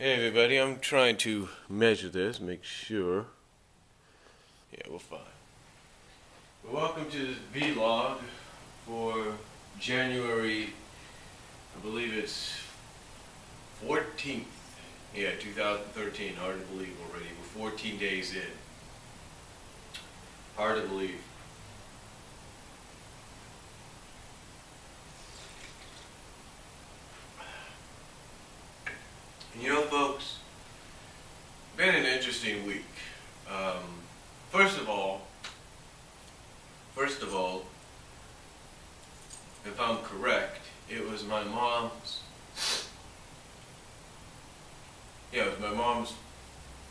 Hey everybody, I'm trying to measure this, make sure. Yeah, we're fine. Well, welcome to this vlog for January, I believe it's 14th. Yeah, 2013. Hard to believe already. We're 14 days in. Hard to believe. You know, folks, been an interesting week. First of all, if I'm correct, it was my mom's. Yeah, it was my mom's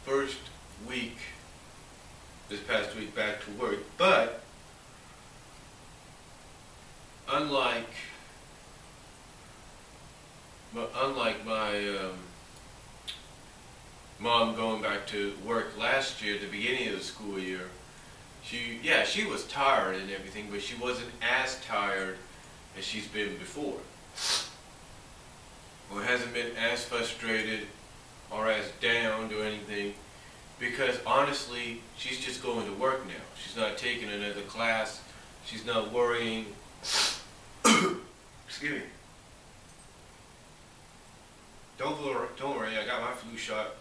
first week, this past week, back to work. But unlike my mom going back to work last year at the beginning of the school year, she was tired and everything, but she wasn't as tired as she's been before. Or hasn't been as frustrated or as down or anything, because honestly, she's just going to work now. She's not taking another class. She's not worrying. Excuse me. Don't worry, I got my flu shot.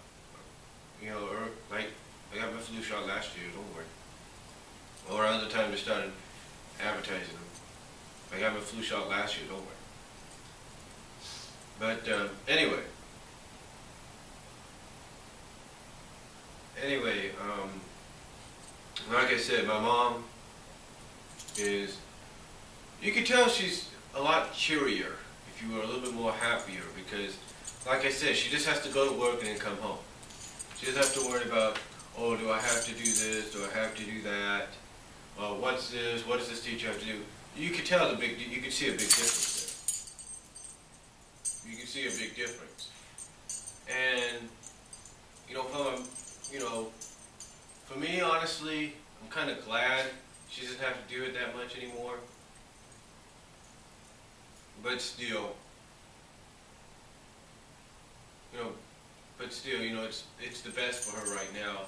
You know, I got my flu shot last year, don't worry. Or around the time they started advertising them. I got my flu shot last year, don't worry. But anyway, like I said, my mom is, you can tell she's a lot cheerier if you were a little bit more happier, because like I said, she just has to go to work and then come home. She doesn't have to worry about, oh, do I have to do this, do I have to do that, what's this, what does this teacher have to do? You can tell you can see a big difference there. You can see a big difference. And, for me, honestly, I'm kind of glad she doesn't have to do it that much anymore. But still, it's the best for her right now.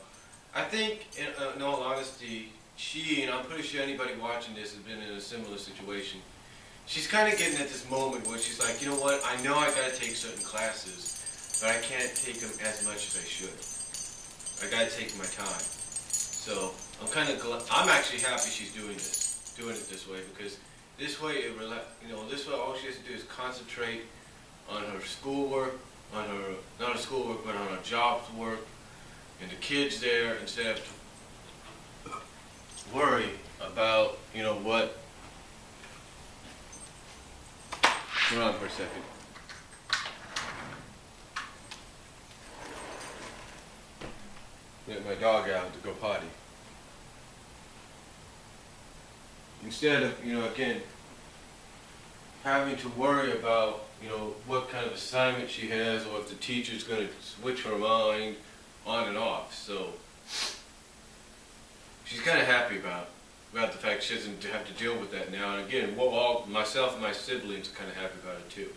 I think, in all honesty, she, and I'm pretty sure anybody watching this has been in a similar situation. She's kind of getting at this moment where she's like, you know what, I know I got to take certain classes, but I can't take them as much as I should. I got to take my time. So I'm kind of glad. I'm actually happy she's doing it this way, because this way, this way all she has to do is concentrate on her schoolwork, not her schoolwork, but on her job work, and the kids there, instead of worry about, what. Hold on for a second. Let my dog out to go potty. Instead of, again, having to worry about, what kind of assignment she has, or if the teacher's going to switch her mind on and off. So she's kind of happy about the fact she doesn't have to deal with that now. And again, myself and my siblings are kind of happy about it too.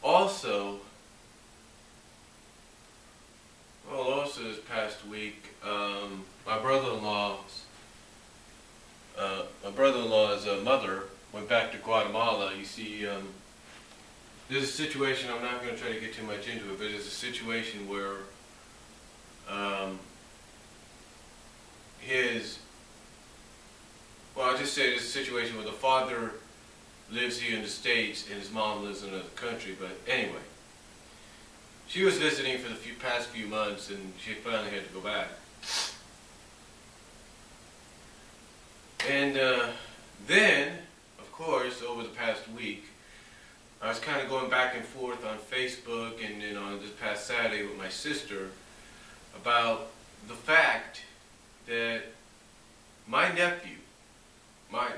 Also this past week, my brother-in-law's mother went back to Guatemala. You see, there's a situation, I'm not going to try to get too much into it, but there's a situation where I'll just say there's a situation where the father lives here in the States and his mom lives in another country. But anyway, she was visiting for the past few months, and she finally had to go back. And then, of course, over the past week, I was kind of going back and forth on Facebook and then on this past Saturday with my sister about the fact that my nephew, my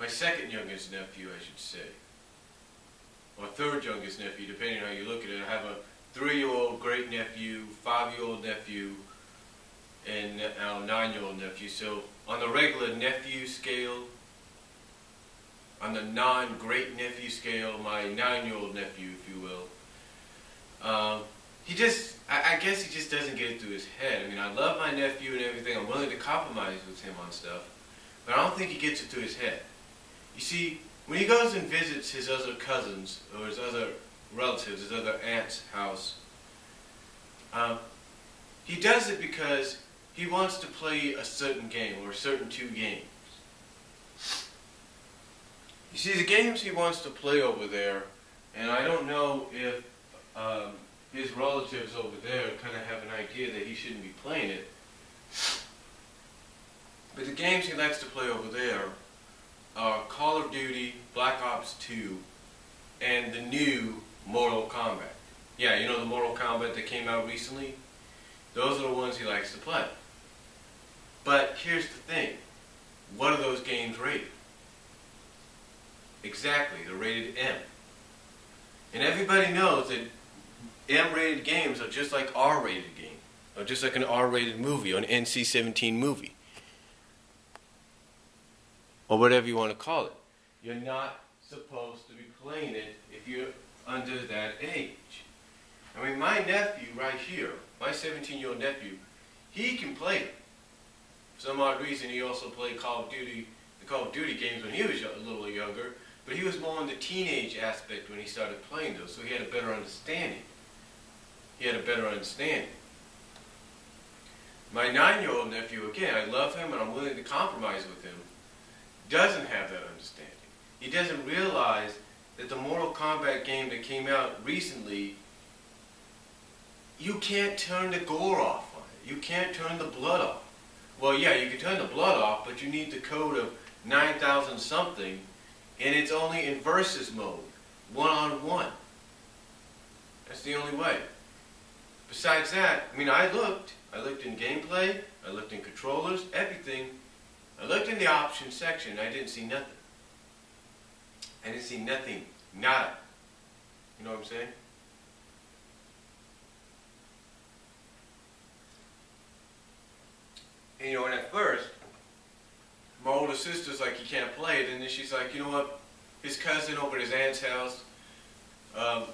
second youngest nephew, I should say, or third youngest nephew, depending on how you look at it. I have a 3-year-old great nephew, 5-year-old nephew, and now 9-year-old nephew. So on the regular nephew scale, on the non-great nephew scale, my 9-year-old nephew, if you will, I guess he just doesn't get it through his head. I mean, I love my nephew and everything. I'm willing to compromise with him on stuff, but I don't think he gets it through his head. You see, when he goes and visits his other cousins or his other relatives, his other aunt's house, he does it because he wants to play a certain game or a certain two games. You see, the games he wants to play over there, and I don't know if his relatives over there kind of have an idea that he shouldn't be playing it, but the games he likes to play over there are Call of Duty, Black Ops 2, and the new Mortal Kombat. Yeah, you know the Mortal Kombat that came out recently? Those are the ones he likes to play. But here's the thing. What are those games rated? Exactly, they're rated M. And everybody knows that M-rated games are just like R-rated games, or just like an R-rated movie, or an NC-17 movie, or whatever you want to call it. You're not supposed to be playing it if you're under that age. I mean, my nephew right here, my 17-year-old nephew, he can play it. For some odd reason, he also played Call of Duty, the Call of Duty games when he was a little younger, but he was more in the teenage aspect when he started playing those, so he had a better understanding. My 9-year-old nephew, again, I love him and I'm willing to compromise with him, doesn't have that understanding. He doesn't realize that the Mortal Kombat game that came out recently, you can't turn the gore off on it. You can't turn the blood off. Well, yeah, you can turn the blood off, but you need the code of 9,000 something, and it's only in versus mode, one-on-one. That's the only way. Besides that, I mean, I looked in gameplay, I looked in controllers, everything. I looked in the options section, I didn't see nothing. I didn't see nothing, nada. You know what I'm saying? And you know, and at first, my older sister's like, he can't play it, and then she's like, you know what, his cousin over at his aunt's house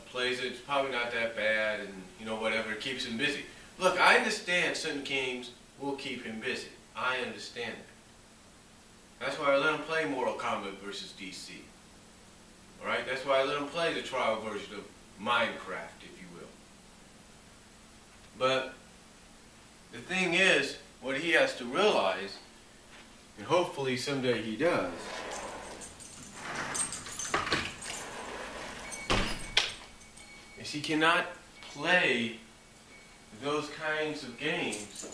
plays it, it's probably not that bad, and you know, whatever, it keeps him busy. Look, I understand certain games will keep him busy. I understand that. That's why I let him play Mortal Kombat versus DC. Alright, that's why I let him play the trial version of Minecraft, if you will. But the thing is, what he has to realize, and hopefully someday he does, is he cannot play those kinds of games.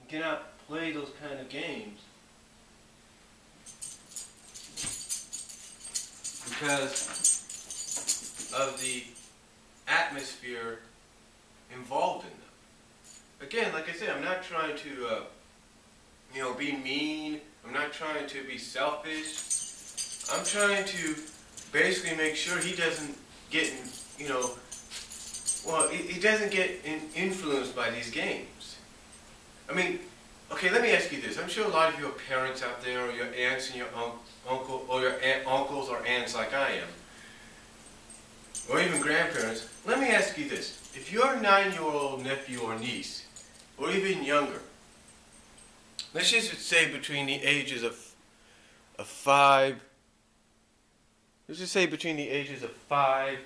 He cannot play those kind of games because of the atmosphere involved in them. Again, like I said, I'm not trying to, be mean. I'm not trying to be selfish. I'm trying to basically make sure he doesn't get, he doesn't get influenced by these games. I mean, okay, let me ask you this. I'm sure a lot of you are parents out there, or your aunts and your uncle, or your uncles or aunts like I am, or even grandparents. Let me ask you this. If your 9-year-old nephew or niece, or even younger, let's just say between the ages of 5, let's just say between the ages of 5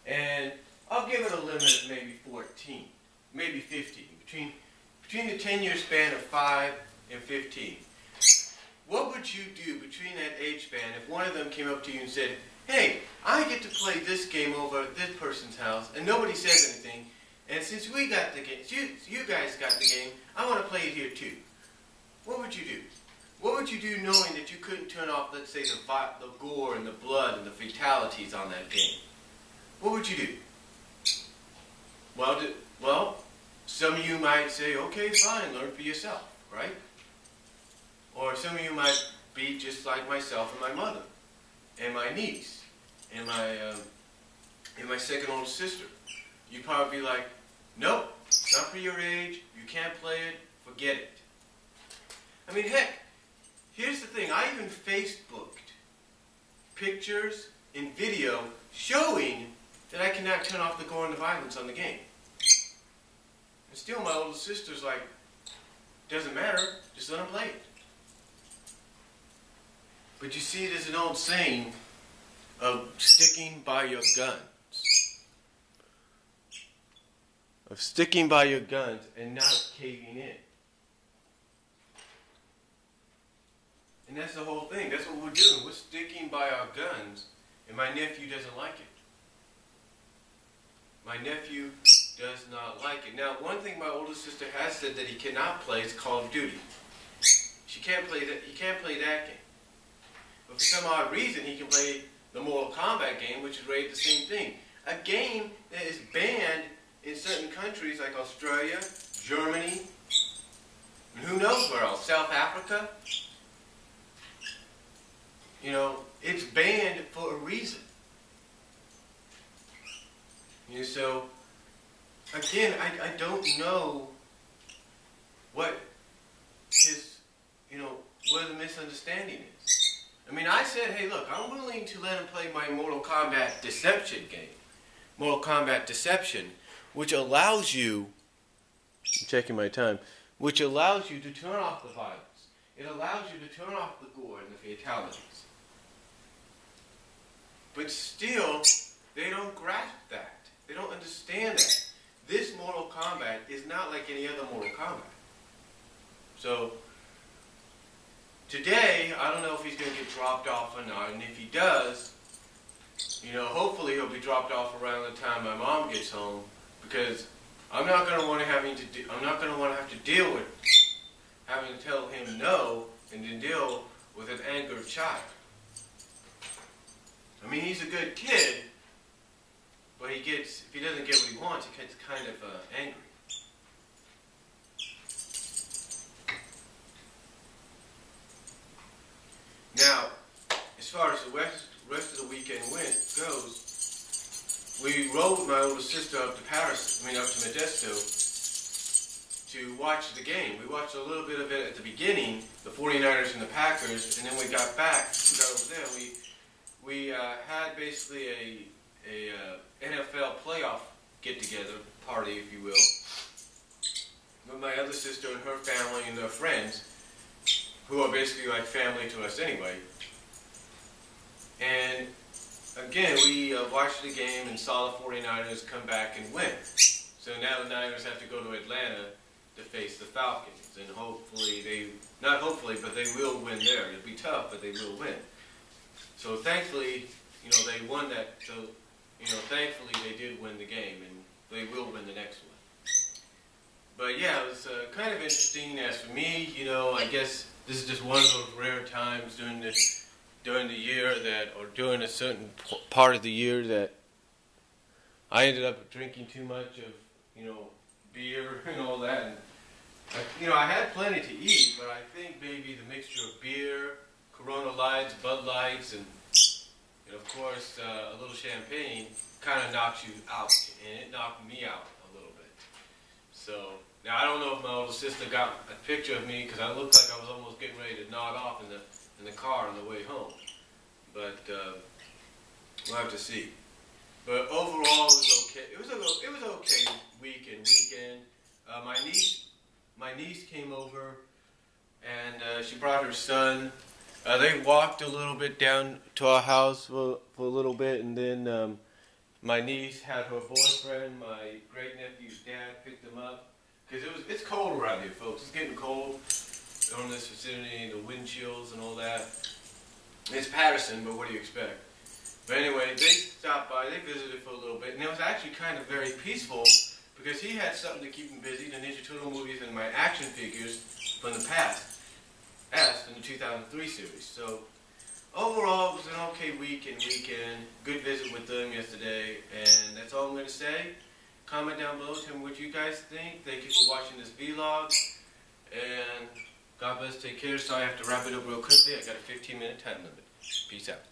and, I'll give it a limit of maybe 14, maybe 15, between the 10-year span of 5 and 15. What would you do between that age span if one of them came up to you and said, hey, I get to play this game over at this person's house, and nobody says anything, and since we got the game, you guys got the game, I want to play it here too. What would you do? What would you do knowing that you couldn't turn off, let's say, the gore and the blood and the fatalities on that game? What would you do? Well, some of you might say, okay, fine, learn for yourself, right? Or some of you might be just like myself and my mother, and my niece, and my second oldest sister. You'd probably be like, nope, it's not for your age, you can't play it, forget it. I mean, heck, here's the thing, I even Facebooked pictures in video showing that I cannot turn off the gore and the violence on the game. And still my older sister's like, doesn't matter, just let them play it. But you see, there's an old saying of sticking by your guns. Of sticking by your guns and not caving in. And that's the whole thing. That's what we're doing. We're sticking by our guns, and my nephew doesn't like it. My nephew does not like it. Now, one thing my older sister has said that he cannot play is Call of Duty. She can't play that. He can't play that game. But for some odd reason, he can play the Mortal Kombat game, which is rated the same thing. A game that is banned in certain countries like Australia, Germany, and who knows where else, South Africa. You know, it's banned for a reason. You know, so, again, I don't know what his, where the misunderstanding is. I mean, I said, hey, look, I'm willing to let him play my Mortal Kombat Deception game. Mortal Kombat Deception, which allows you, I'm checking my time, which allows you to turn off the violence. It allows you to turn off the gore and the fatalities. But still, they don't grasp that. They don't understand that. This Mortal Kombat is not like any other Mortal Kombat. So, today, I don't know if he's going to get dropped off or not, and if he does, hopefully he'll be dropped off around the time my mom gets home, because I'm not going to want to have to deal with having to tell him no and then deal with an angered child. I mean, he's a good kid, but if he doesn't get what he wants, he gets kind of angry. Now, as far as the rest of the weekend goes, we rode with my older sister up to Modesto, to watch the game. We watched a little bit of it at the beginning, the 49ers and the Packers, and then we got over there. We had basically a NFL playoff get-together party, if you will, with my other sister and her family and their friends, who are basically like family to us anyway. And again, we watched the game and saw the 49ers come back and win. So now the Niners have to go to Atlanta to face the Falcons. And but they will win there. It'll be tough, but they will win. So thankfully, they won that. So, thankfully they did win the game, and they will win the next one. But yeah, it was kind of interesting. As for me, I guess this is just one of those rare times during the year or during a certain part of the year that I ended up drinking too much of, beer and all that. And, I had plenty to eat, but I think maybe the mixture of beer, Corona Lights, Bud Lights, and of course a little champagne kind of knocks you out, and it knocked me out a little bit. So now I don't know if my older sister got a picture of me, because I looked like I was almost getting ready to nod off in the car on the way home. But we'll have to see. But overall, it was okay. It was okay weekend. My niece came over, and she brought her son. They walked a little bit down to our house for a little bit, and then my niece had her boyfriend, my great nephew's dad, picked them up, because it's cold around here, folks. It's getting cold on this vicinity, the wind chills and all that. It's Patterson, but what do you expect? But anyway, they stopped by, they visited for a little bit, and it was actually kind of very peaceful, because he had something to keep him busy, the Ninja Turtle movies and my action figures from the past, in the 2003 series. So, overall, it was an okay weekend. Good visit with them yesterday, and that's all I'm going to say. Comment down below, tell me what you guys think. Thank you for watching this vlog, and God bless, take care. Sorry I have to wrap it up real quickly. I got a 15-minute time limit. Peace out.